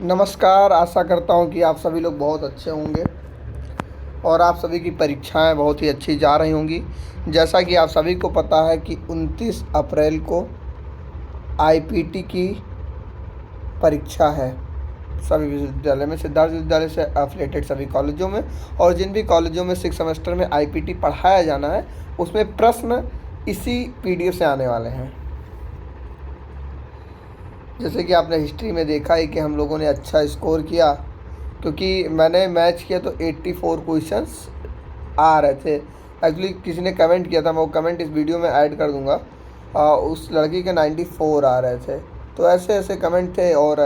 नमस्कार। आशा करता हूँ कि आप सभी लोग बहुत अच्छे होंगे और आप सभी की परीक्षाएं बहुत ही अच्छी जा रही होंगी। जैसा कि आप सभी को पता है कि 29 अप्रैल को आईपीटी की परीक्षा है सभी विश्वविद्यालय में, सिद्धार्थ विश्वविद्यालय से एफिलेटेड सभी कॉलेजों में। और जिन भी कॉलेजों में 6 सेमेस्टर में आईपीटी पढ़ाया जाना है उसमें प्रश्न इसी पीडीएफ से आने वाले हैं। जैसे कि आपने हिस्ट्री में देखा है कि हम लोगों ने अच्छा स्कोर किया, क्योंकि मैंने मैच किया तो 84 क्वेश्चंस आ रहे थे। एक्चुअली किसी ने कमेंट किया था, मैं वो कमेंट इस वीडियो में ऐड कर दूंगा। उस लड़की के 94 आ रहे थे। तो ऐसे ऐसे कमेंट थे और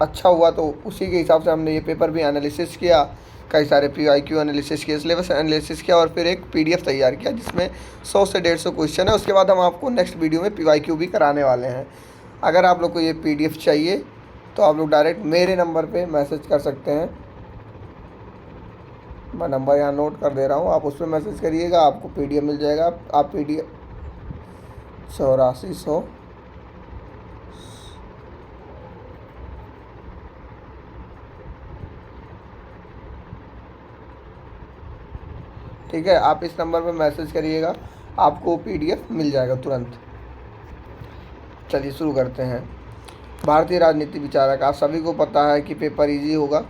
अच्छा हुआ तो उसी के हिसाब से हमने ये पेपर भी एनालिसिस किया, कई सारे पीवाईक्यू एनालिसिस किया, सिलेबस एनालिसिस किया और फिर एक पीडीएफ तैयार किया जिसमें 100 से 150 क्वेश्चन है। उसके बाद हम आपको नेक्स्ट वीडियो में पीवाईक्यू भी कराने वाले हैं। अगर आप लोग को ये पीडीएफ चाहिए तो आप लोग डायरेक्ट मेरे नंबर पे मैसेज कर सकते हैं। मैं नंबर यहाँ नोट कर दे रहा हूँ, आप उस पर मैसेज करिएगा, आपको पीडीएफ मिल जाएगा। आप पीडीएफ 8400 ठीक है, आप इस नंबर पर मैसेज करिएगा, आपको पीडीएफ मिल जाएगा तुरंत। चलिए शुरू करते हैं। भारतीय राजनीति विचारक, आप सभी को पता है कि पेपर इजी होगा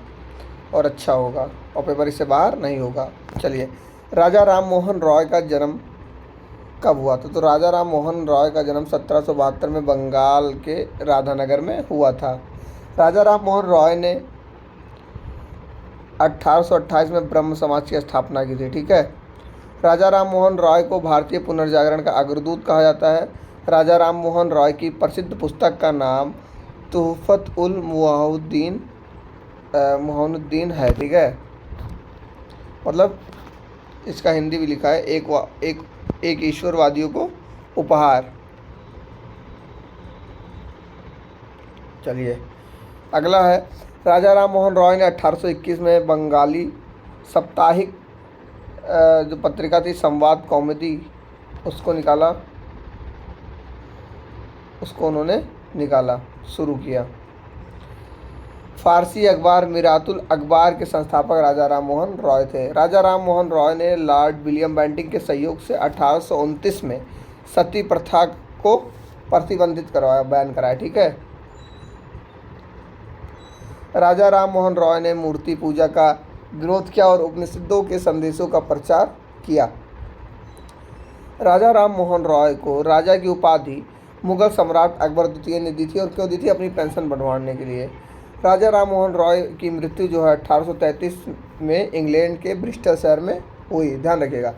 और अच्छा होगा और पेपर इससे बाहर नहीं होगा। चलिए, राजा राम मोहन रॉय का जन्म कब हुआ था? तो राजा राम मोहन रॉय का जन्म 1772 में बंगाल के राधानगर में हुआ था। राजा राम मोहन रॉय ने 1828 में ब्रह्म समाज की स्थापना की थी। ठीक है, राजा राम मोहन रॉय को भारतीय पुनर्जागरण का अग्रदूत कहा जाता है। राजा राम मोहन रॉय की प्रसिद्ध पुस्तक का नाम तुहफत उल मोहनुद्दीन है। ठीक है, मतलब इसका हिंदी भी लिखा है, एक ईश्वरवादियों को उपहार। चलिए अगला है, राजा राम मोहन रॉय ने 1821 में बंगाली साप्ताहिक जो पत्रिका थी संवाद कौमुदी उसको उन्होंने निकाला, शुरू किया। फारसी अखबार मिरातुल अखबार के संस्थापक राजा राम मोहन रॉय थे। राजा राम मोहन रॉय ने लॉर्ड विलियम बेंटिंक के सहयोग से 1829 में सती प्रथा को प्रतिबंधित करवाया, बैन कराया। ठीक है, राजा राम मोहन रॉय ने मूर्ति पूजा का विरोध किया और उपनिषदों के संदेशों का प्रचार किया। राजा राम मोहन रॉय को राजा की उपाधि मुगल सम्राट अकबर द्वितीय ने दी थी, और क्यों दी थी? अपनी पेंशन बढ़वाने के लिए। राजा राम मोहन रॉय की मृत्यु जो है 1833 में इंग्लैंड के ब्रिस्टल शहर में हुई। ध्यान रखिएगा,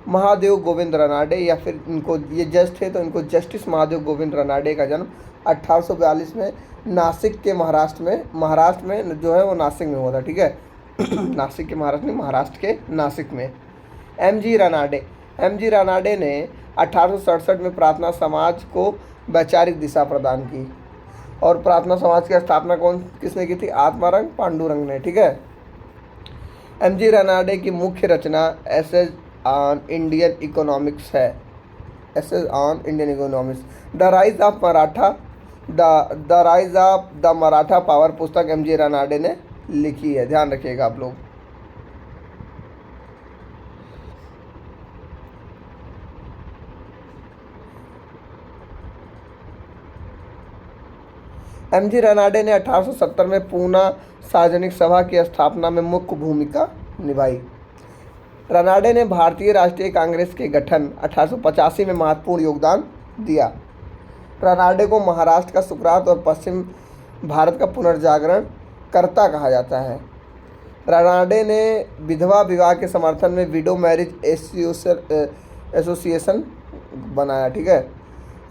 महादेव गोविंद रनाडे, या फिर इनको ये जज थे तो इनको जस्टिस महादेव गोविंद रनाडे का जन्म 1842 में नासिक के महाराष्ट्र में जो है वो नासिक में हुआ था। ठीक है नासिक के महाराष्ट्र में, महाराष्ट्र के नासिक में। एम जी रनाडे ने 1867 में प्रार्थना समाज को वैचारिक दिशा प्रदान की। और प्रार्थना समाज की स्थापना किसने की थी? आत्मारंग पांडुरंग ने। ठीक है, एम जी रनाडे की मुख्य रचना एसेज ऑन इंडियन इकोनॉमिक्स है। Essays on Indian economics. The rise of the Maratha power पुस्तक एम जी रनाडे ने लिखी है। ध्यान रखिएगा आप लोग। एम जी रनाडे ने 1870 में पूना सार्वजनिक सभा की स्थापना में मुख्य भूमिका निभाई। रनाडे ने भारतीय राष्ट्रीय कांग्रेस के गठन 1885 में महत्वपूर्ण योगदान दिया। रनाडे को महाराष्ट्र का सुकरात और पश्चिम भारत का पुनर्जागरण कर्ता कहा जाता है। रनाडे ने विधवा विवाह के समर्थन में विडो मैरिज एसोसिएशन बनाया। ठीक है,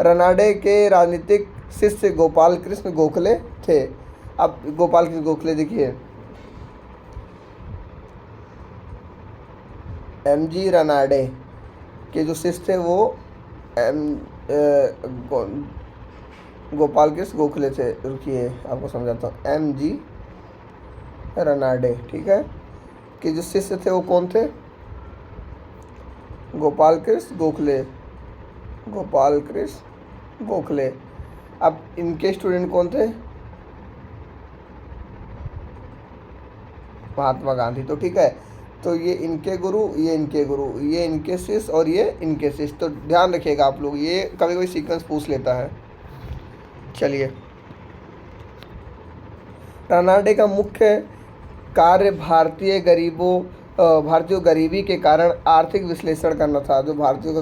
रनाडे के राजनीतिक शिष्य गोपाल कृष्ण गोखले थे। अब गोपाल कृष्ण गोखले देखिए, एम जी रनाडे के जो शिष्य थे वो गोपाल कृष्ण गोखले थे। रुकिए आपको समझाता हूँ। एम जी रनाडे, ठीक है, कि जो शिष्य थे वो कौन थे? गोपाल कृष्ण गोखले। अब इनके स्टूडेंट कौन थे? महात्मा गांधी। तो ठीक है, तो ये इनके गुरु, ये इनके गुरु, ये इनके शिष्य और ये इनके शिष्य। तो ध्यान रखिएगा आप लोग, ये कभी कभी सीक्वेंस पूछ लेता है। चलिए, कर्नाटक का मुख्य कार्य भारतीयों गरीबी के कारण आर्थिक विश्लेषण करना था। जो भारतीयों का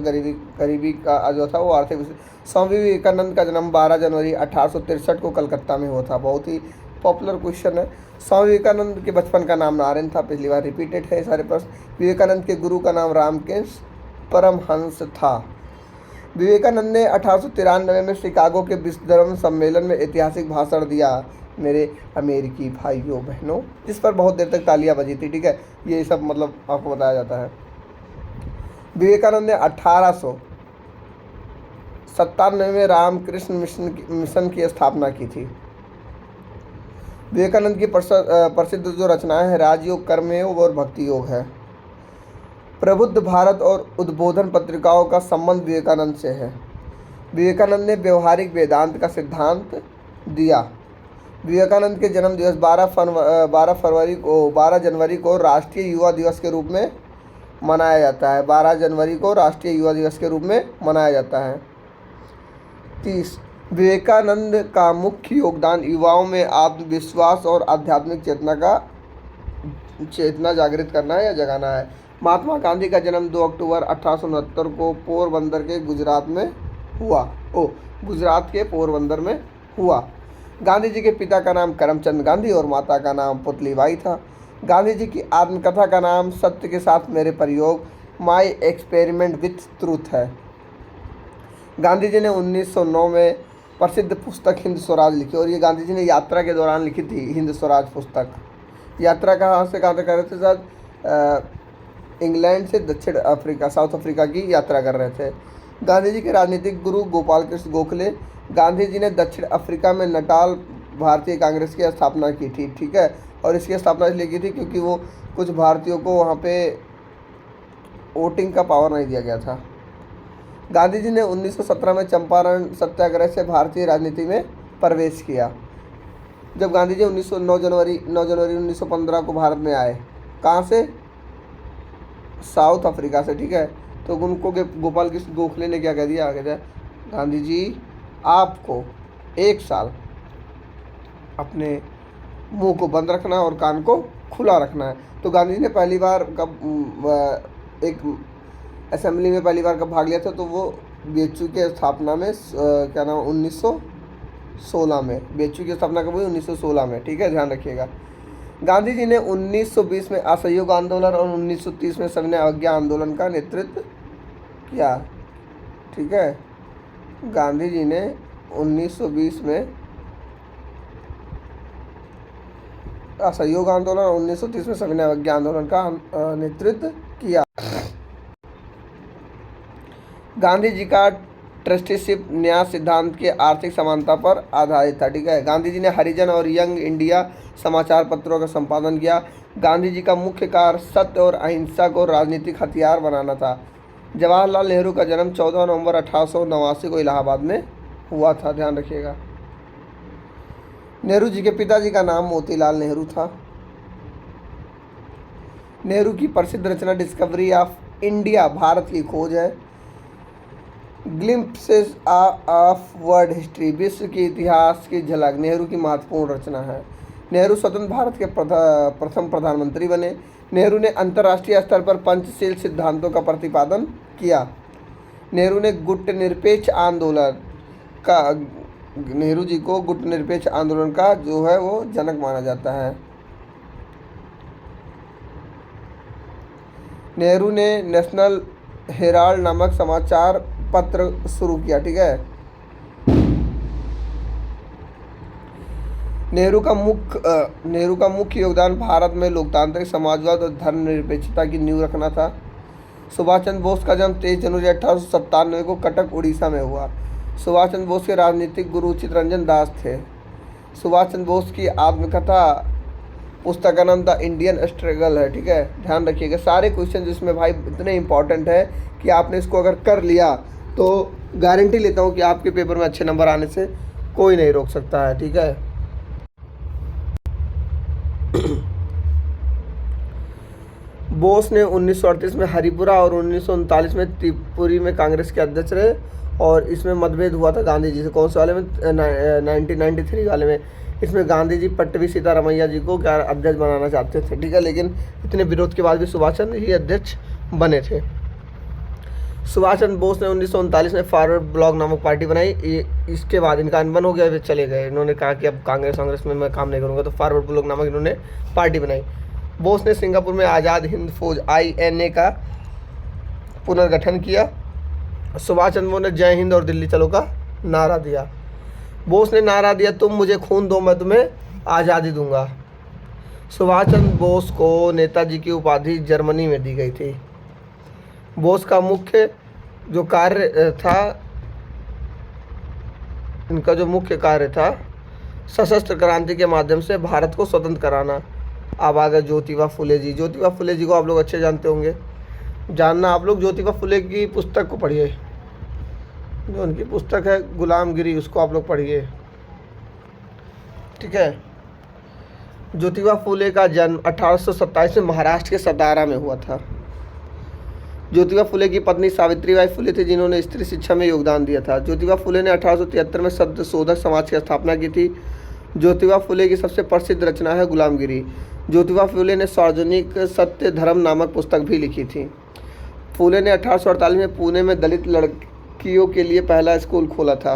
गरीबी का जो था वो आर्थिक स्वामी विवेकानंद का जन्म 12 जनवरी 1863 को कलकत्ता में हुआ था। बहुत ही पॉपुलर क्वेश्चन है। स्वामी विवेकानंद के बचपन का नाम नारायण था, पिछली बार रिपीटेड है सारे प्रश्न। विवेकानंद के गुरु का नाम रामकृष्ण परमहंस था। विवेकानंद ने 1893 में शिकागो के विश्व धर्म सम्मेलन में ऐतिहासिक भाषण दिया। मेरे अमेरिकी भाइयों बहनों, इस पर बहुत देर तक तालियां बजी थी। ठीक है, ये सब मतलब आपको बताया जाता है। विवेकानंद ने 1897 में रामकृष्ण मिशन की स्थापना की थी। विवेकानंद की प्रसिद्ध जो रचनाएं हैं राजयोग, कर्मयोग और भक्ति योग है। प्रबुद्ध भारत और उद्बोधन पत्रिकाओं का संबंध विवेकानंद से है। विवेकानंद ने व्यवहारिक वेदांत का सिद्धांत दिया। विवेकानंद के जन्म दिवस 12 जनवरी को राष्ट्रीय युवा दिवस के रूप में मनाया जाता है। 12 जनवरी को राष्ट्रीय युवा दिवस के रूप में मनाया जाता है। 30 विवेकानंद का मुख्य योगदान युवाओं में आत्मविश्वास और आध्यात्मिक चेतना जागृत करना है या जगाना है। महात्मा गांधी का जन्म 2 अक्टूबर 1869 को पोरबंदर के गुजरात के पोरबंदर में हुआ। गांधी जी के पिता का नाम करमचंद गांधी और माता का नाम पुतलीबाई था। गांधी जी की आत्मकथा का नाम सत्य के साथ मेरे प्रयोग, माई एक्सपेरिमेंट विथ ट्रूथ है। गांधी जी ने 1909 में प्रसिद्ध पुस्तक हिंद स्वराज लिखी, और ये गांधी जी ने यात्रा के दौरान लिखी थी हिंद स्वराज पुस्तक। यात्रा कहाँ से कहाँ तक कर रहे थे सर? इंग्लैंड से दक्षिण अफ्रीका, साउथ अफ्रीका की यात्रा कर रहे थे। गांधी जी के राजनीतिक गुरु गोपाल कृष्ण गोखले। गांधी जी ने दक्षिण अफ्रीका में नटाल भारतीय कांग्रेस की स्थापना की थी। ठीक है, और इसकी स्थापना इसलिए की थी क्योंकि वो कुछ भारतीयों को वहाँ पे वोटिंग का पावर नहीं दिया गया था। गांधी जी ने 1917 में चंपारण सत्याग्रह से भारतीय राजनीति में प्रवेश किया। जब गांधी जी 9 जनवरी 1915 को भारत में आए, कहाँ से? साउथ अफ्रीका से। ठीक है, तो उनको गोपाल कृष्ण गोखले ने क्या कह दिया आगे जाए, गांधी जी आपको 1 साल अपने मुंह को बंद रखना है और कान को खुला रखना है। तो गांधी जी ने पहली बार कब एक असेंबली में पहली बार कब भाग लिया था? तो वो बीएचयू के स्थापना में क्या नाम 1916 में। बीएचयू की स्थापना कब हुई? 1916 में। ठीक है, ध्यान रखिएगा। गांधी जी ने 1920 में असहयोग आंदोलन और 1930 में सविनय अवज्ञा आंदोलन का नेतृत्व किया। ठीक है, गांधी जी ने 1920 में असहयोग आंदोलन और 1930 में सविनय अवज्ञा आंदोलन का नेतृत्व किया। गांधी जी का ट्रस्टीशिप न्यास सिद्धांत के आर्थिक समानता पर आधारित था। ठीक है, गांधी जी ने हरिजन और यंग इंडिया समाचार पत्रों का संपादन किया। गांधी जी का मुख्य कार्य सत्य और अहिंसा को राजनीतिक हथियार बनाना था। जवाहरलाल नेहरू का जन्म 14 नवंबर 1889 को इलाहाबाद में हुआ था। ध्यान रखिएगा। नेहरू जी के पिताजी का नाम मोतीलाल नेहरू था। नेहरू की प्रसिद्ध रचना डिस्कवरी ऑफ इंडिया, भारत की खोज है। ग्लिम्प्सेस ऑफ वर्ल्ड हिस्ट्री, विश्व के इतिहास की झलक, नेहरू की महत्वपूर्ण रचना है। नेहरू स्वतंत्र भारत के प्रथम प्रधानमंत्री बने। नेहरू ने अंतर्राष्ट्रीय स्तर पर पंचशील सिद्धांतों का प्रतिपादन किया। नेहरू ने गुटनिरपेक्ष आंदोलन का, नेहरू जी को गुटनिरपेक्ष आंदोलन का जो है वो जनक माना जाता है। नेहरू ने नेशनल हेराल्ड नामक समाचार पत्र शुरू किया। ठीक है, नेहरू का मुख्य योगदान भारत में लोकतांत्रिक समाजवाद और धर्मनिरपेक्षता की नींव रखना था। सुभाष चंद्र बोस का जन्म 23 जनवरी 1897 को कटक उड़ीसा में हुआ। सुभाष चंद्र बोस के राजनीतिक गुरु चित्तरंजन दास थे। सुभाष चंद्र बोस की आत्मकथा पुस्तक का नाम द इंडियन स्ट्रगल है। ठीक है, ध्यान रखिएगा। सारे क्वेश्चन जिसमें भाई इतने इंपॉर्टेंट है कि आपने इसको अगर कर लिया तो गारंटी लेता हूँ कि आपके पेपर में अच्छे नंबर आने से कोई नहीं रोक सकता है। ठीक है, बोस ने 1938 में हरिपुरा और 1939 में त्रिपुरी में कांग्रेस के अध्यक्ष रहे और इसमें मतभेद हुआ था गांधी जी से। कौन से वाले में? 1993 वाले में। इसमें गांधी जी पट्टवी सीतारामैया जी को क्या अध्यक्ष बनाना चाहते थे, ठीक है, लेकिन इतने विरोध के बाद भी सुभाष चंद्र ही अध्यक्ष बने थे। सुभाष चंद्र बोस ने 1939 में फॉरवर्ड ब्लॉक नामक पार्टी बनाई। इसके बाद इनका अनबन हो गया, वे चले गए। इन्होंने कहा कि अब कांग्रेस में मैं काम नहीं करूँगा, तो फॉरवर्ड ब्लॉक नामक इन्होंने पार्टी बनाई। बोस ने सिंगापुर में आज़ाद हिंद फौज INA का पुनर्गठन किया। सुभाष चंद्र बोस ने जय हिंद और दिल्ली चलो का नारा दिया। बोस ने नारा दिया, तुम मुझे खून दो मैं तुम्हें आज़ादी दूंगा। सुभाष चंद्र बोस को नेताजी की उपाधि जर्मनी में दी गई थी। बोस का मुख्य जो कार्य था, इनका जो मुख्य कार्य था सशस्त्र क्रांति के माध्यम से भारत को स्वतंत्र कराना। अब आ गए ज्योतिबा फुले जी। ज्योतिबा फुले जी को आप लोग अच्छे जानते होंगे। जानना आप लोग ज्योतिबा फुले की पुस्तक को पढ़िए, जो उनकी पुस्तक है गुलामगिरी, उसको आप लोग पढ़िए, ठीक है। ज्योतिबा फुले का जन्म 1827 में महाराष्ट्र के सतारा में हुआ था। ज्योतिबा फुले की पत्नी सावित्रीबाई फुले थी, जिन्होंने स्त्री शिक्षा में योगदान दिया था। ज्योतिबा फुले ने 1873 में सत्य शोधक समाज की स्थापना की थी। ज्योतिबा फुले की सबसे प्रसिद्ध रचना है गुलामगिरी। ज्योतिबा फुले ने सार्वजनिक सत्य धर्म नामक पुस्तक भी लिखी थी। फुले ने 1848 में पुणे में दलित लड़कियों के लिए पहला स्कूल खोला था।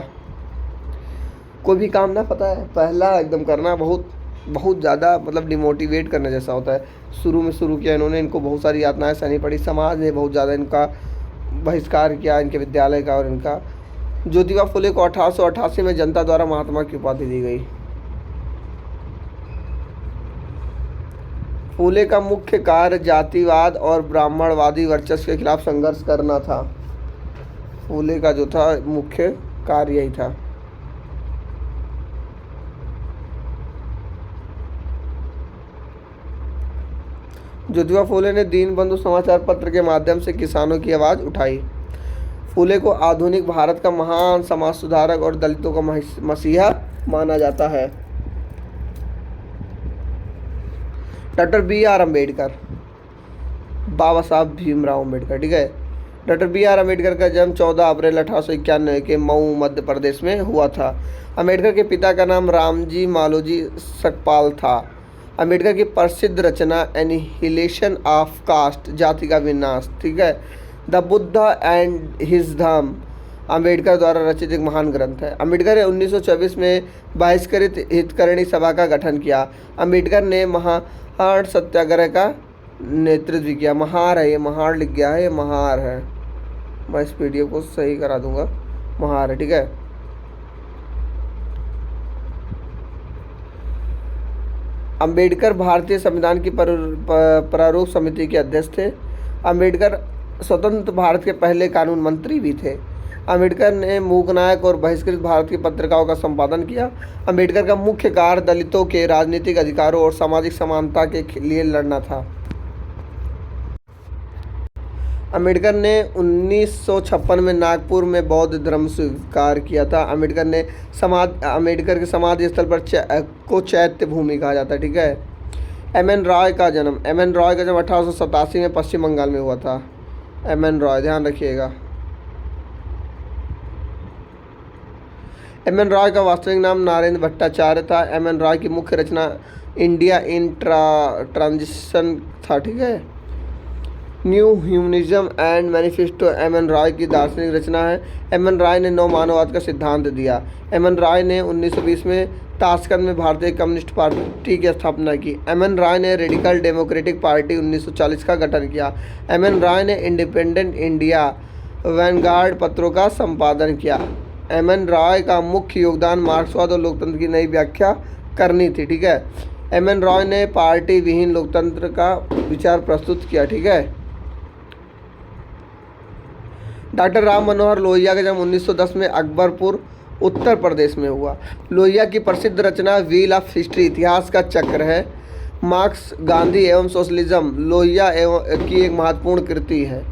कोई भी काम ना पता है पहला एकदम करना बहुत ज़्यादा मतलब डिमोटिवेट करने जैसा होता है। शुरू में शुरू किया इन्होंने, इनको बहुत सारी यातनाएं सहनी पड़ी, समाज ने बहुत ज़्यादा इनका बहिष्कार किया, इनके विद्यालय का और इनका। ज्योतिबा फुले को 1888 में जनता द्वारा महात्मा की उपाधि दी गई। फुले का मुख्य कार्य जातिवाद और ब्राह्मणवादी वर्चस्व के खिलाफ संघर्ष करना था। फुले का जो था मुख्य कार्य यही था। ज्योतिबा फुले ने दीनबंधु समाचार पत्र के माध्यम से किसानों की आवाज़ उठाई। फुले को आधुनिक भारत का महान समाज सुधारक और दलितों का मसीहा माना जाता है। डॉक्टर BR अम्बेडकर, बाबा साहब भीमराव अम्बेडकर, ठीक है। डॉक्टर BR अम्बेडकर का जन्म 14 अप्रैल 1891 के मऊ मध्य प्रदेश में हुआ था। अम्बेडकर के पिता का नाम रामजी मालोजी सकपाल था। अम्बेडकर की प्रसिद्ध रचना एनिहिलेशन ऑफ कास्ट, जाति का विनाश, ठीक है, द बुद्धा एंड हिज धम्म, अम्बेडकर द्वारा रचित एक महान ग्रंथ है। अम्बेडकर ने 1924 में बहिष्कृत हितकरणी सभा का गठन किया। अम्बेडकर ने महार सत्याग्रह का नेतृत्व किया। महार है, ये महार लिख गया है, ये महार है, मैं इस PDF को सही करा दूंगा, महार है, ठीक है। अम्बेडकर भारतीय संविधान की प्रारूप समिति के अध्यक्ष थे। अम्बेडकर स्वतंत्र भारत के पहले कानून मंत्री भी थे। अम्बेडकर ने मूकनायक और बहिष्कृत भारत की पत्रिकाओं का संपादन किया। अम्बेडकर का मुख्य कार्य दलितों के राजनीतिक अधिकारों और सामाजिक समानता के लिए लड़ना था। अम्बेडकर ने 1956 में नागपुर में बौद्ध धर्म स्वीकार किया था। अम्बेडकर के समाधि स्थल पर को चैत्य भूमि कहा जाता है, ठीक है। MN रॉय का जन्म 1887 में पश्चिम बंगाल में हुआ था। MN रॉय, ध्यान रखिएगा। MN रॉय का वास्तविक नाम नरेंद्र भट्टाचार्य था। MN रॉय की मुख्य रचना इंडिया इन ट्रांजिशन था, ठीक है। New humanism and manifesto MN Roy की दार्शनिक रचना है। MN रॉय ने नव मानववाद का सिद्धांत दिया। MN रॉय ने 1920 में ताशकंद में भारतीय कम्युनिस्ट पार्टी की स्थापना की। MN रॉय ने रेडिकल डेमोक्रेटिक पार्टी 1940 का गठन किया। MN रॉय ने इंडिपेंडेंट इंडिया, वैनगार्ड पत्रों का संपादन किया। MN रॉय का मुख्य योगदान मार्क्सवाद और लोकतंत्र की नई व्याख्या करनी थी, ठीक है। MN रॉय ने पार्टी विहीन लोकतंत्र का विचार प्रस्तुत किया, ठीक है। डॉक्टर राम मनोहर लोहिया का जन्म 1910 में अकबरपुर उत्तर प्रदेश में हुआ। लोहिया की प्रसिद्ध रचना व्हील ऑफ हिस्ट्री, इतिहास का चक्र है। मार्क्स, गांधी एवं सोशलिज्म लोहिया की एक महत्वपूर्ण कृति है।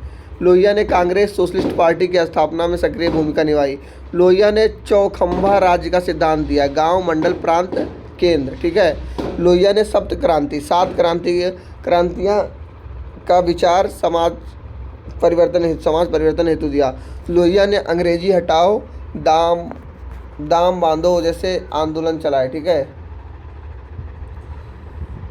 लोहिया ने कांग्रेस सोशलिस्ट पार्टी की स्थापना में सक्रिय भूमिका निभाई। लोहिया ने चौखंबा राज्य का सिद्धांत दिया, गांव, मंडल, प्रांत, केंद्र, ठीक है। लोहिया ने सप्त क्रांति, 7 क्रांतियाँ का विचार समाज परिवर्तन हेतु दिया। लोहिया ने अंग्रेजी हटाओ, दाम दाम बांधो जैसे आंदोलन चलाए। ठीक है।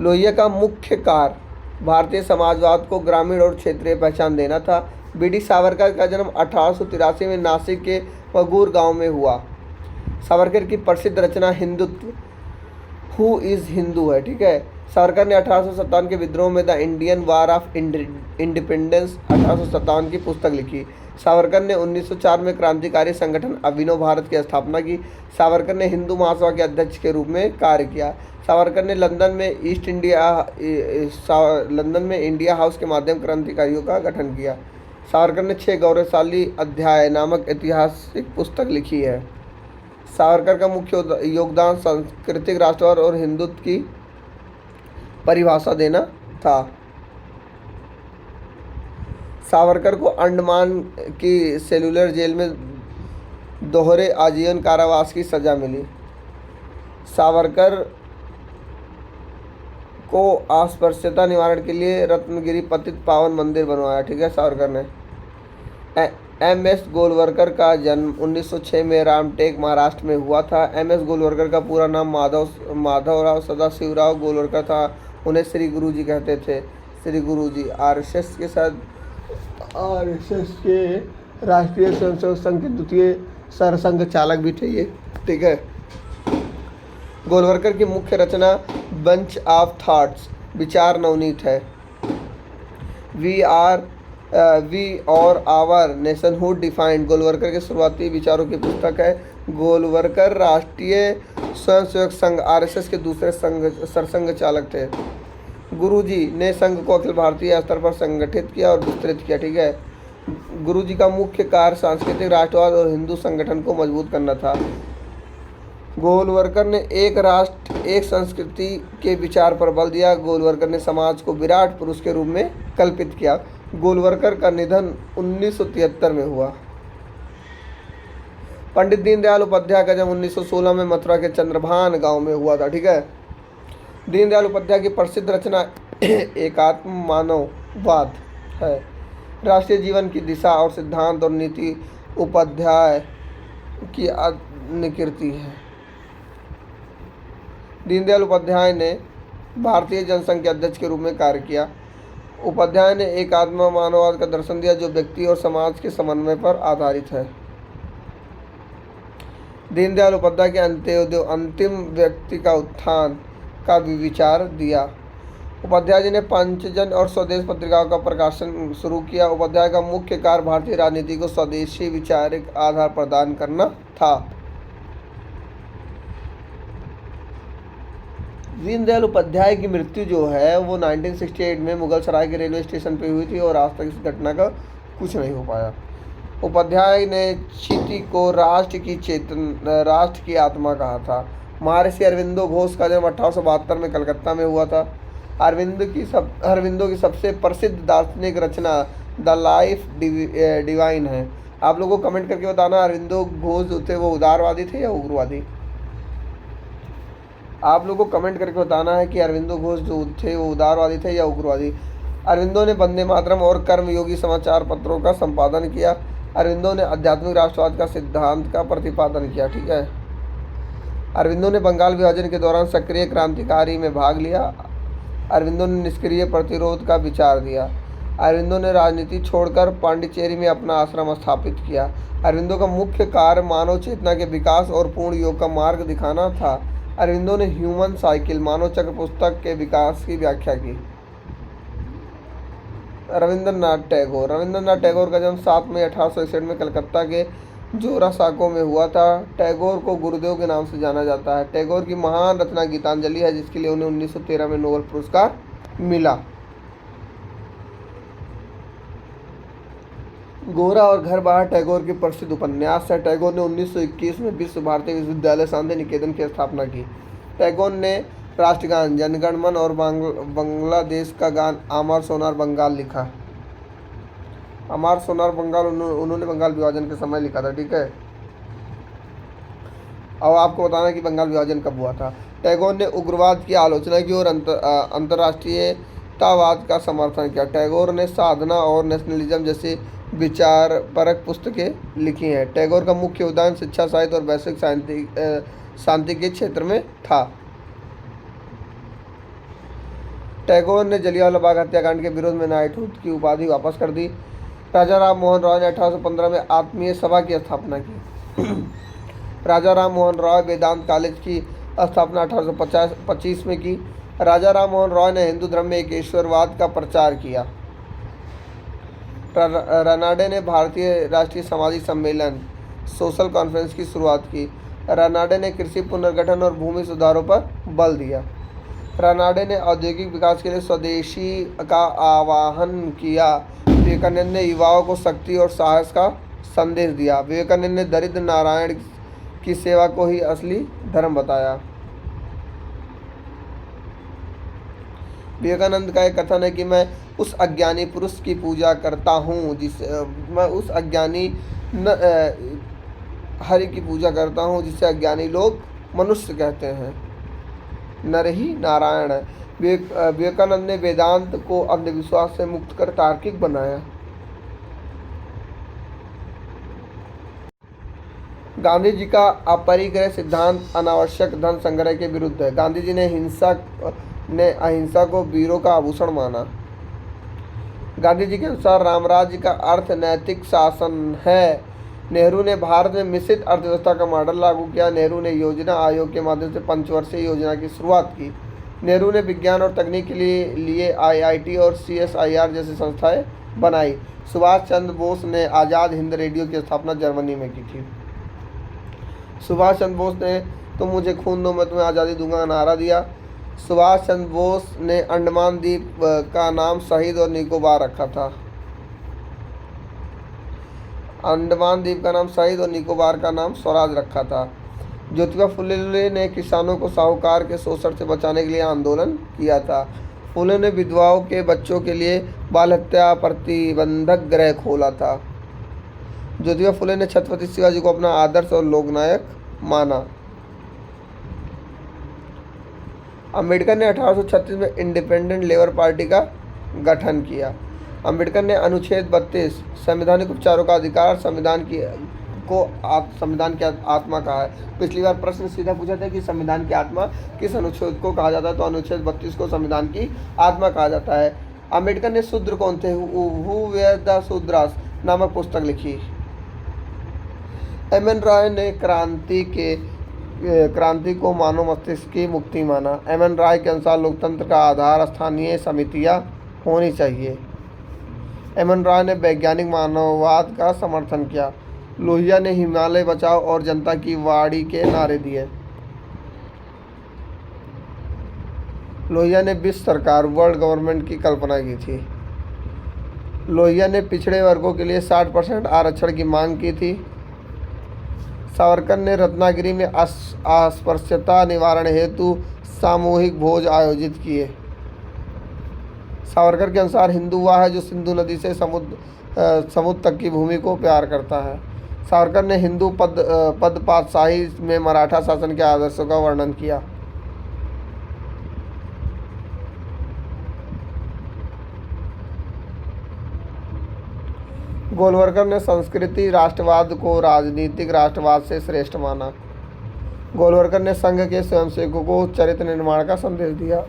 लोहिया का मुख्य कार्य भारतीय समाजवाद को ग्रामीण और क्षेत्रीय पहचान देना था। बी.डी. सावरकर का जन्म 1883 में नासिक के पगूर गांव में हुआ। सावरकर की प्रसिद्ध रचना हिंदुत्व, हु इज़ हिंदू है। ठीक है। सावरकर ने 1857 के विद्रोह में the Indian war of independence 1857 की पुस्तक लिखी। सावरकर ने 1904 में क्रांतिकारी संगठन अभिनव भारत की स्थापना की। सावरकर ने हिंदू महासभा के अध्यक्ष के रूप में कार्य किया। सावरकर ने लंदन में इंडिया हाउस के माध्यम क्रांतिकारियों का गठन किया। सावरकर ने 6 गौरवशाली अध्याय नामक ऐतिहासिक पुस्तक लिखी है। सावरकर का मुख्य योगदान सांस्कृतिक राष्ट्रवाद और हिंदुत्व की परिभाषा देना था। सावरकर को अंडमान की सेलुलर जेल में दोहरे आजीवन कारावास की सजा मिली। सावरकर को अस्पृश्यता निवारण के लिए रत्नगिरी पतित पावन मंदिर बनवाया। ठीक है। सावरकर ने एम.एस. गोलवलकर का जन्म 1906 में रामटेक महाराष्ट्र में हुआ था। एम.एस. गोलवलकर का पूरा नाम माधवराव सदाशिवराव गोलवलकर था। उन्हें श्री गुरुजी कहते थे। श्री गुरुजी आरएसएस के राष्ट्रीय स्वयंसेवक संघ के द्वितीय सरसंघ चालक भी थे ये। ठीक है। गोलवलकर की मुख्य रचना बंच ऑफ थॉट्स, विचार नवनीत है। वी और आवर नेशनहुड डिफाइंड गोलवलकर के शुरुआती विचारों की पुस्तक है। गोलवलकर राष्ट्रीय स्वयंसेवक संघ आरएसएस के दूसरे सरसंघ चालक थे। गुरुजी ने संघ को अखिल भारतीय स्तर पर संगठित किया और विस्तृत किया। ठीक है। गुरुजी का मुख्य कार्य सांस्कृतिक राष्ट्रवाद और हिंदू संगठन को मजबूत करना था। गोलवलकर ने एक राष्ट्र एक संस्कृति के विचार पर बल दिया। गोलवलकर ने समाज को विराट पुरुष के रूप में कल्पित किया। गोलवलकर का निधन 1973 में हुआ। पंडित दीनदयाल उपाध्याय का जन्म 1916 में मथुरा के चंद्रभान गांव में हुआ था। ठीक है। दीनदयाल उपाध्याय की प्रसिद्ध रचना एकात्म मानववाद है। राष्ट्रीय जीवन की दिशा और सिद्धांत और नीति उपाध्याय की अनुकृति है। दीनदयाल उपाध्याय ने भारतीय जनसंघ के अध्यक्ष के रूप में कार्य किया। उपाध्याय ने एकात्म मानववाद का दर्शन दिया जो व्यक्ति और समाज के समन्वय पर आधारित है। दीनदयाल उपाध्याय के अंत्योदय अंतिम व्यक्ति का उत्थान का भी विचार दिया। उपाध्याय जी ने पंचजन और स्वदेश पत्रिकाओं का प्रकाशन शुरू किया। उपाध्याय का मुख्य कार्य भारतीय राजनीति को स्वदेशी विचारिक आधार प्रदान करना था। दीनदयाल उपाध्याय की मृत्यु जो है वो 1968 में मुगल सराय के रेलवे स्टेशन पे हुई थी और आज तक इस घटना का कुछ नहीं हो पाया। उपाध्याय ने चिति को राष्ट्र की आत्मा कहा था। महर्षि अरविंदो घोष का जन्म 1872 में कलकत्ता में हुआ था। अरविंदो की सबसे प्रसिद्ध दार्शनिक रचना द लाइफ डिवाइन है। आप लोगों को कमेंट करके बताना अरविंदो घोष जो थे वो उदारवादी थे या उग्रवादी। आप लोगों को कमेंट करके बताना है कि अरविंदो घोष जो थे वो उदारवादी थे या उग्रवादी। अरविंदो ने वंदे मातरम और कर्मयोगी समाचार पत्रों का संपादन किया। अरविंदो ने आध्यात्मिक राष्ट्रवाद का सिद्धांत का प्रतिपादन किया। ठीक है। अरविंदो ने बंगाल विभाजन के दौरान सक्रिय क्रांतिकारी में भाग लिया। अरविंदो ने निष्क्रिय प्रतिरोध का विचार दिया। अरविंदो ने राजनीति छोड़कर पांडिचेरी में अपना आश्रम स्थापित किया। अरविंदो का मुख्य कार्य मानव चेतना के विकास और पूर्ण योग का मार्ग दिखाना था। अरविंदो ने ह्यूमन साइकिल मानव चक्र पुस्तक के विकास की व्याख्या की। रविंद्रनाथ टैगोर का जन्म 7 मई 1861 में कलकत्ता के जोरासाको में हुआ था। टैगोर को गुरुदेव के नाम से जाना जाता है। टैगोर की महान रचना गीतांजलि है जिसके लिए उन्हें 1913 में नोबेल पुरस्कार मिला। गोरा और घर बाहर टैगोर की प्रसिद्ध उपन्यास है। टैगोर ने 1921 में विश्व भारती विश्वविद्यालय शांति निकेतन की स्थापना की। टैगोर ने राष्ट्रगान जनगण मन और बांग्लादेश का गान आमार सोनार बंगाल लिखा। आमार सोनार बंगाल उन्होंने बंगाल विभाजन के समय लिखा था। ठीक है। अब आपको बताना कि बंगाल विभाजन कब हुआ था। टैगोर ने उग्रवाद की आलोचना की और अंतर्राष्ट्रीय एकतावाद का समर्थन किया। टैगोर ने साधना और नेशनलिज्म जैसी विचारपरक पुस्तकें लिखी हैं। टैगोर का मुख्य योगदान शिक्षा, साहित्य और वैश्विक शांति के क्षेत्र में था। टैगोर ने जलियांवाला बाग हत्याकांड के विरोध में नाइटहुड की उपाधि वापस कर दी। राजा राम मोहन रॉय ने 1815 में आत्मीय सभा की स्थापना की। राजा राम मोहन रॉय वेदांत कॉलेज की स्थापना 1825 में की। राजा राम मोहन रॉय ने हिंदू धर्म में एकेश्वरवाद का प्रचार किया। रनाडे ने भारतीय राष्ट्रीय सामाजिक सम्मेलन सोशल कॉन्फ्रेंस की शुरुआत की। रनाडे ने कृषि पुनर्गठन और भूमि सुधारों पर बल दिया। रनाडे ने औद्योगिक विकास के लिए स्वदेशी का आह्वान किया। विवेकानंद ने युवाओं को शक्ति और साहस का संदेश दिया। विवेकानंद ने दरिद्र नारायण की सेवा को ही असली धर्म बताया। विवेकानंद का एक कथन है कि मैं उस अज्ञानी पुरुष की पूजा करता हूँ हरि की पूजा करता हूँ जिसे अज्ञानी लोग मनुष्य कहते हैं। नर ही नारायण है। विवेकानंद ने वेदांत को अंधविश्वास से मुक्त कर तार्किक बनाया। गांधी जी का अपरिग्रह सिद्धांत अनावश्यक धन संग्रह के विरुद्ध है। गांधी जी ने अहिंसा को वीरों का आभूषण माना। गांधी जी के अनुसार रामराज्य का अर्थ नैतिक शासन है। नेहरू ने भारत में मिश्रित अर्थव्यवस्था का मॉडल लागू किया। नेहरू ने योजना आयोग के माध्यम से पंचवर्षीय योजना की शुरुआत की। नेहरू ने विज्ञान और तकनीक के लिए IIT और CSIR जैसी संस्थाएं बनाई। सुभाष चंद्र बोस ने आज़ाद हिंद रेडियो की स्थापना जर्मनी में की थी। सुभाष चंद्र बोस ने तुम मुझे खून दो मैं तुम्हें आज़ादी दूंगा का नारा दिया। सुभाष चंद्र बोस ने अंडमान द्वीप का नाम शहीद और निकोबार रखा था। अंडमान द्वीप का नाम शहीद और निकोबार का नाम स्वराज रखा था। ज्योतिबा फुले ने किसानों को साहूकार के शोषण से बचाने के लिए आंदोलन किया था। फुले ने विधवाओं के बच्चों के लिए बाल हत्या प्रतिबंधक गृह खोला था। ज्योतिबा फुले ने छत्रपति शिवाजी को अपना आदर्श और लोकनायक माना। अंबेडकर ने 1836 में इंडिपेंडेंट लेबर पार्टी का गठन किया। अंबेडकर ने अनुच्छेद 32 संवैधानिक उपचारों का अधिकार संविधान की आत्मा कहा है। पिछली बार प्रश्न सीधा पूछा था कि संविधान की आत्मा किस अनुच्छेद को कहा जाता है, तो अनुच्छेद 32 को संविधान की आत्मा कहा जाता है। अंबेडकर ने शूद्र कौन थे, हु वेयर द शूद्रास नामक पुस्तक लिखी। MN रॉय ने क्रांति को मानव मस्तिष्क की मुक्ति माना। MN रॉय के अनुसार लोकतंत्र का आधार स्थानीय समितियां होनी चाहिए। MN रॉय ने वैज्ञानिक मानववाद का समर्थन किया। लोहिया ने हिमालय बचाओ और जनता की वाणी के नारे दिए। लोहिया ने विश्व सरकार वर्ल्ड गवर्नमेंट की कल्पना की थी। लोहिया ने पिछड़े वर्गों के लिए 60% आरक्षण की मांग की थी। सावरकर ने रत्नागिरी में अस्पृश्यता निवारण हेतु सामूहिक भोज आयोजित किए। सावरकर के अनुसार हिंदू वह है जो सिंधु नदी से समुद्र तक की भूमि को प्यार करता है। सावरकर ने हिंदू पदपातशाही में मराठा शासन के आदर्शों का वर्णन किया। गोलवलकर ने संस्कृति राष्ट्रवाद को राजनीतिक राष्ट्रवाद से श्रेष्ठ माना। गोलवलकर ने संघ के स्वयंसेवकों को चरित्र निर्माण का संदेश दिया।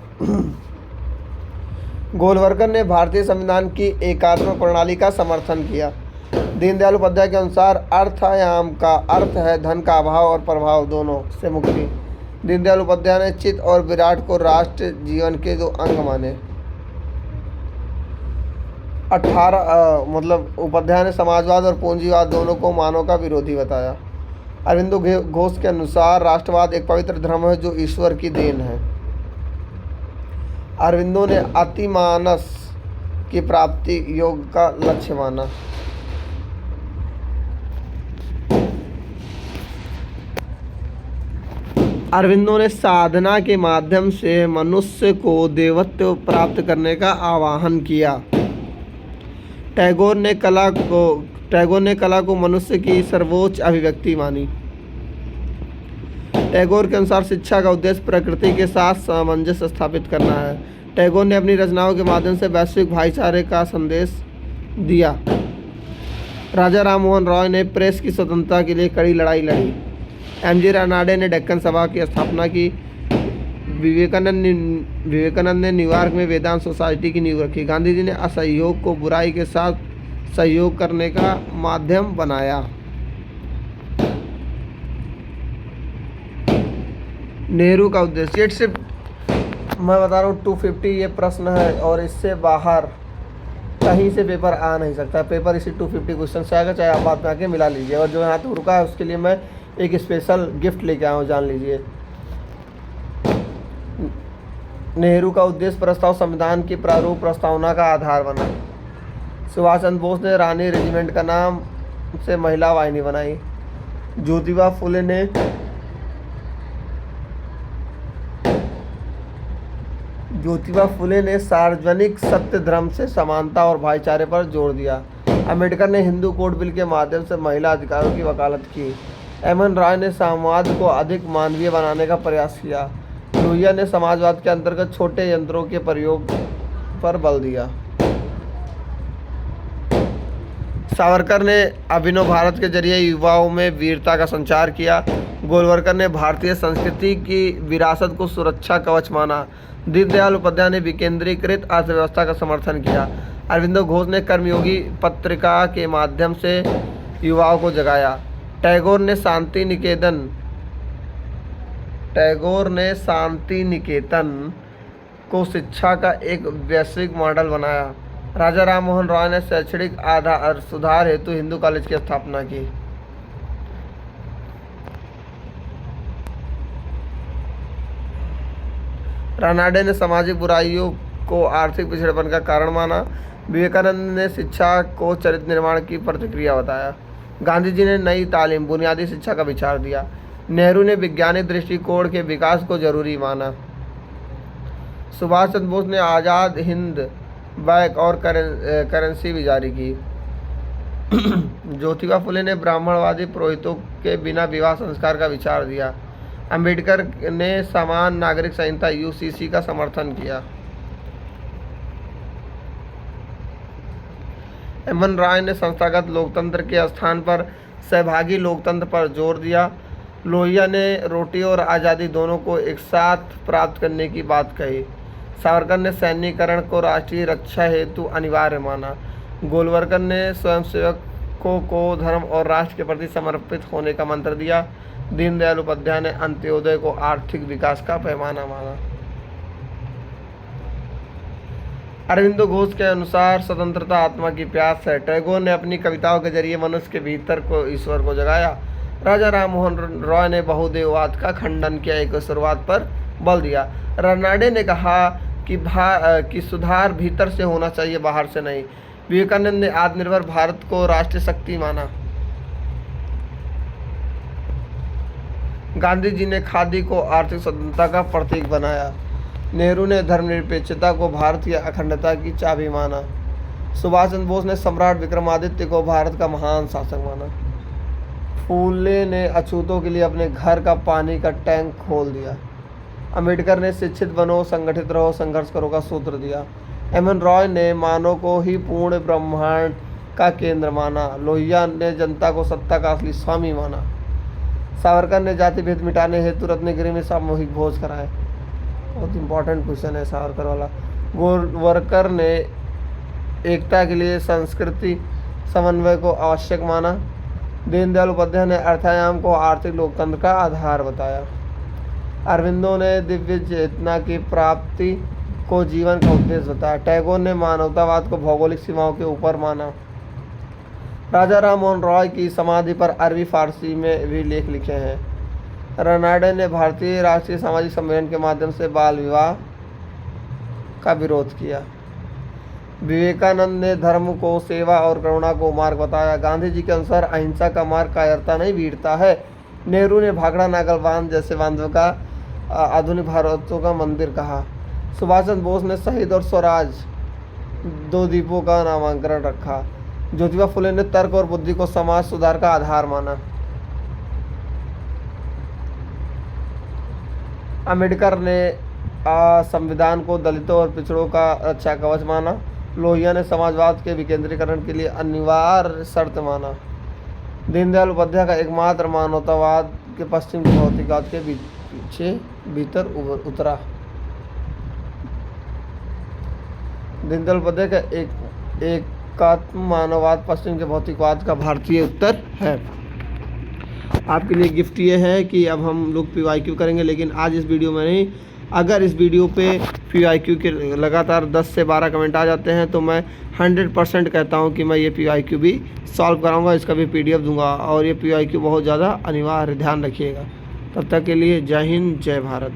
गोलवलकर ने भारतीय संविधान की एकात्मक प्रणाली का समर्थन किया। दीनदयाल उपाध्याय के अनुसार अर्थायाम का अर्थ है धन का अभाव और प्रभाव दोनों से मुक्ति। दीनदयाल उपाध्याय ने चित्त और विराट को राष्ट्र जीवन के दो अंग माने। उपाध्याय ने समाजवाद और पूंजीवाद दोनों को मानव का विरोधी बताया। अरविंदो घोष के अनुसार राष्ट्रवाद एक पवित्र धर्म है जो ईश्वर की देन है। अरविंदो ने अतिमानस की प्राप्ति योग का लक्ष्य माना। अरविंदो ने साधना के माध्यम से मनुष्य को देवत्व प्राप्त करने का आह्वान किया। टैगोर ने कला को मनुष्य की सर्वोच्च अभिव्यक्ति मानी। टैगोर के अनुसार शिक्षा का उद्देश्य प्रकृति के साथ सामंजस्य स्थापित करना है। टैगोर ने अपनी रचनाओं के माध्यम से वैश्विक भाईचारे का संदेश दिया। राजा राम मोहन रॉय ने प्रेस की स्वतंत्रता के लिए कड़ी लड़ाई लड़ी। एम.जी. रानाडे ने डेक्कन सभा की स्थापना की। विवेकानंद ने न्यूयॉर्क में वेदांत सोसाइटी की नींव रखी। गांधी जी ने असहयोग को बुराई के साथ सहयोग करने का माध्यम बनाया। नेहरू का उद्देश्य, ये सिर्फ मैं बता रहा हूँ 250 ये प्रश्न है और इससे बाहर कहीं से पेपर आ नहीं सकता। पेपर इसी 250 क्वेश्चन से आएगा, चाहे आप बाद में आके मिला लीजिए। और जो यहाँ तक रुका है उसके लिए मैं एक स्पेशल गिफ्ट लेके आया हूँ, जान लीजिए। नेहरू का उद्देश्य प्रस्ताव संविधान की प्रारूप प्रस्तावना का आधार बना। सुभाष चंद्र बोस ने रानी रेजिमेंट का नाम से महिला वाहिनी बनाई। ज्योतिबा फुले ने सार्वजनिक सत्य, धर्म से समानता और भाईचारे पर जोर दिया। अम्बेडकर ने हिंदू कोड बिल के माध्यम से महिला अधिकारों की वकालत की। एम.एन. रॉय ने साम्यवाद को अधिक मानवीय बनाने का प्रयास किया। लोहिया ने समाजवाद के अंतर्गत छोटे यंत्रों के प्रयोग पर बल दिया। सावरकर ने अभिनव भारत के जरिए युवाओं में वीरता का संचार किया। गोलवलकर ने भारतीय संस्कृति की विरासत को सुरक्षा कवच माना। दीनदयाल उपाध्याय ने विकेंद्रीकृत अर्थव्यवस्था का समर्थन किया। अरविंदो घोष ने कर्मयोगी पत्रिका के माध्यम से युवाओं को जगाया। टैगोर ने शांति निकेतन को शिक्षा का एक वैश्विक मॉडल बनाया। राजा राम मोहन रॉय ने शैक्षणिक आधार सुधार हेतु हिंदू कॉलेज की स्थापना की। रानाडे ने सामाजिक बुराइयों को आर्थिक पिछड़ेपन का कारण माना। विवेकानंद ने शिक्षा को चरित्र निर्माण की प्रतिक्रिया बताया। गांधी जी ने नई तालीम, बुनियादी शिक्षा का विचार दिया। नेहरू ने वैज्ञानिक दृष्टिकोण के विकास को जरूरी माना। सुभाष चंद्र बोस ने आज़ाद हिंद बैंक और करेंसी भी जारी की। ज्योतिबा फुले ने ब्राह्मणवादी पुरोहितों के बिना विवाह संस्कार का विचार दिया। अम्बेडकर ने समान नागरिक संहिता यूसीसी का समर्थन किया। एम.एन. रॉय ने संस्थागत लोकतंत्र के स्थान पर सहभागी लोकतंत्र पर जोर दिया। लोहिया ने रोटी और आज़ादी दोनों को एक साथ प्राप्त करने की बात कही। सावरकर ने सैन्यीकरण को राष्ट्रीय रक्षा हेतु अनिवार्य माना। गोलवलकर ने स्वयंसेवकों को धर्म और राष्ट्र के प्रति समर्पित होने का मंत्र दिया। दीनदयाल उपाध्याय ने अंत्योदय को आर्थिक विकास का पैमाना माना। अरविंदो घोष के अनुसार स्वतंत्रता आत्मा की प्यास है। टैगोर ने अपनी कविताओं के जरिए मनुष्य के भीतर को ईश्वर को जगाया। राजा राम मोहन रॉय ने बहुदेववाद का खंडन किया, एक शुरुआत पर बल दिया। रानाडे ने कहा कि सुधार भीतर से होना चाहिए, बाहर से नहीं। विवेकानंद ने आत्मनिर्भर भारत को राष्ट्रीय शक्ति माना। गांधी जी ने खादी को आर्थिक स्वतंत्रता का प्रतीक बनाया। नेहरू ने धर्मनिरपेक्षता को भारत की अखंडता की चाबी माना। सुभाष चंद्र बोस ने सम्राट विक्रमादित्य को भारत का महान शासक माना। फूले ने अछूतों के लिए अपने घर का पानी का टैंक खोल दिया। अम्बेडकर ने शिक्षित बनो, संगठित रहो, संघर्ष करो का सूत्र दिया। एम.एन. रॉय ने मानव को ही पूर्ण ब्रह्मांड का केंद्र माना। लोहिया ने जनता को सत्ता का असली स्वामी माना। सावरकर ने जाति भेद मिटाने हेतु रत्नगिरी में सामूहिक भोज कराए। बहुत इंपॉर्टेंट क्वेश्चन है सावरकर वाला। गोलवलकर ने एकता के लिए संस्कृति समन्वय को आवश्यक माना। दीनदयाल उपाध्याय ने अर्थायाम को आर्थिक लोकतंत्र का आधार बताया। अरविंदो ने दिव्य चेतना की प्राप्ति को जीवन का उद्देश्य बताया। टैगोर ने मानवतावाद को भौगोलिक सीमाओं के ऊपर माना। राजा राम मोहन रॉय की समाधि पर अरबी फारसी में भी लेख लिखे हैं। रानाडे ने भारतीय राष्ट्रीय सामाजिक सम्मेलन के माध्यम से बाल विवाह का विरोध किया। विवेकानंद ने धर्म को, सेवा और करुणा को मार्ग बताया। गांधी जी के अनुसार अहिंसा का मार्ग कायरता नहीं, वीरता है। नेहरू ने भाखड़ा नागल बांध जैसे बांधों का आधुनिक भारतों का मंदिर कहा। सुभाष चंद्र बोस ने शहीद और स्वराज दो दीपों का नामांकन रखा। ज्योतिबा फुले ने तर्क और बुद्धि को समाज सुधार का आधार माना। अम्बेडकर ने संविधान को दलितों और पिछड़ों का रक्षा कवच माना। लोहिया ने समाजवाद के विकेंद्रीकरण के लिए अनिवार्य शर्त माना। दीनदयाल उपाध्याय का एकमात्र मानवतावाद के पश्चिम के भौतिकवाद के पीछे भीतर उतरा। दीनदयाल उपाध्याय का एकात्म मानववाद पश्चिम के भौतिकवाद का भारतीय उत्तर है। आपके लिए गिफ्ट ये है कि अब हम लोग PYQ करेंगे, लेकिन आज इस वीडियो में नहीं। अगर इस वीडियो पे PYQ के लगातार 10 से 12 कमेंट आ जाते हैं तो मैं 100% कहता हूँ कि मैं ये PYQ भी सॉल्व कराऊंगा, इसका भी PDF दूंगा। और ये PYQ बहुत ज़्यादा अनिवार्य, ध्यान रखिएगा। तब तक के लिए जय हिंद, जय भारत।